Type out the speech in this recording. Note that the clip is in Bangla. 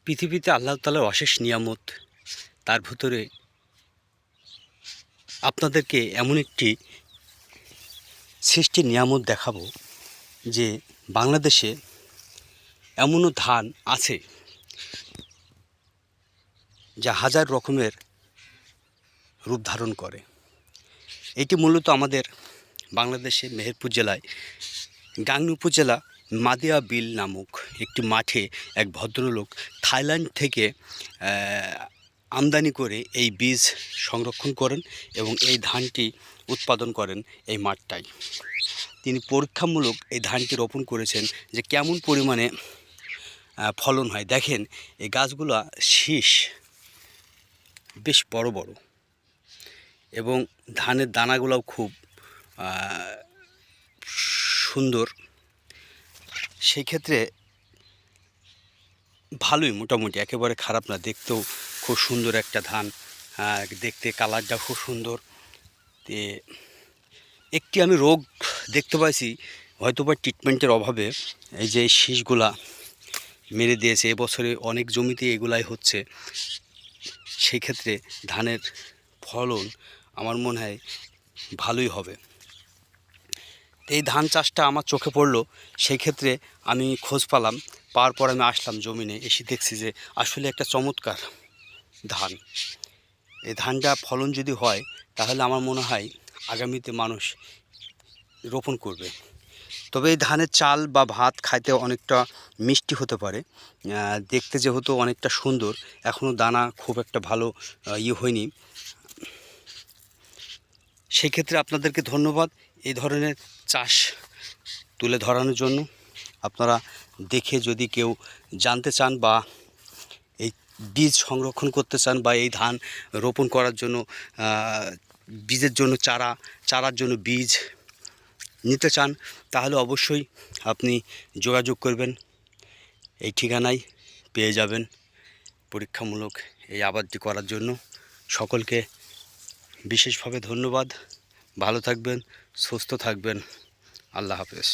পৃথিবীতে আল্লাহ তাআলার অশেষ নিয়ামত, তার ভিতরে আপনাদেরকে এমন একটি সৃষ্টির নিয়ামত দেখাবো যে বাংলাদেশে এমনও ধান আছে যা হাজার রকমের রূপ ধারণ করে। এটি মূলত আমাদের বাংলাদেশের মেহেরপুর জেলায় গাংনী উপজেলা মাদিয়া বিল নামক একটি মাঠে এক ভদ্রলোক থাইল্যান্ড থেকে আমদানি করে এই বীজ সংরক্ষণ করেন এবং এই ধানটি উৎপাদন করেন এই মাঠটায়। তিনি পরীক্ষামূলক এই ধানটি রোপণ করেছেন যে কেমন পরিমাণে ফলন হয়। দেখেন এই গাছগুলো শীষ বেশ বড় বড় এবং ধানের দানাগুলোও খুব সুন্দর। সেই ক্ষেত্রে ভালোই, মোটামুটি একেবারে খারাপ না, দেখতেও খুব সুন্দর একটা ধান, দেখতে কালারটা খুব সুন্দর। তে একটি আমি রোগ দেখতে পাইছি, হয়তো বা ট্রিটমেন্টের অভাবে এই যে শীষগুলা মেরে দিয়েছে। এবছরে অনেক জমিতে এগুলাই হচ্ছে। সেই ক্ষেত্রে ধানের ফলন আমার মনে হয় ভালোই হবে। এই ধান চাষটা আমার চোখে পড়লো, সেই ক্ষেত্রে আমি খোঁজ পাওয়ার পর আমি আসলাম জমিনে, এসে দেখছি যে আসলে একটা চমৎকার ধান। এই ধানটা ফলন যদি হয় তাহলে আমার মনে হয় আগামীতে মানুষ রোপণ করবে। তবে এই ধানের চাল বা ভাত খাইতে অনেকটা মিষ্টি হতে পারে, দেখতে যেহেতু অনেকটা সুন্দর, এখনও দানা খুব একটা ভালো হয়নি। সেই ক্ষেত্রে আপনাদেরকে ধন্যবাদ এই ধরনের চাষ তুলে ধরানোর জন্য। আপনারা দেখে যদি কেউ জানতে চান বা এই বীজ সংরক্ষণ করতে চান বা এই ধান রোপণ করার জন্য বীজের জন্য চারার জন্য বীজ নিতে চান, তাহলে অবশ্যই আপনি যোগাযোগ করবেন। এই ঠিকানায় পেয়ে যাবেন পরীক্ষামূলক এই আবাদটি করার জন্য। সকলকে বিশেষভাবে ধন্যবাদ। ভালো থাকবেন, সুস্থ থাকবেন। আল্লাহ হাফেজ।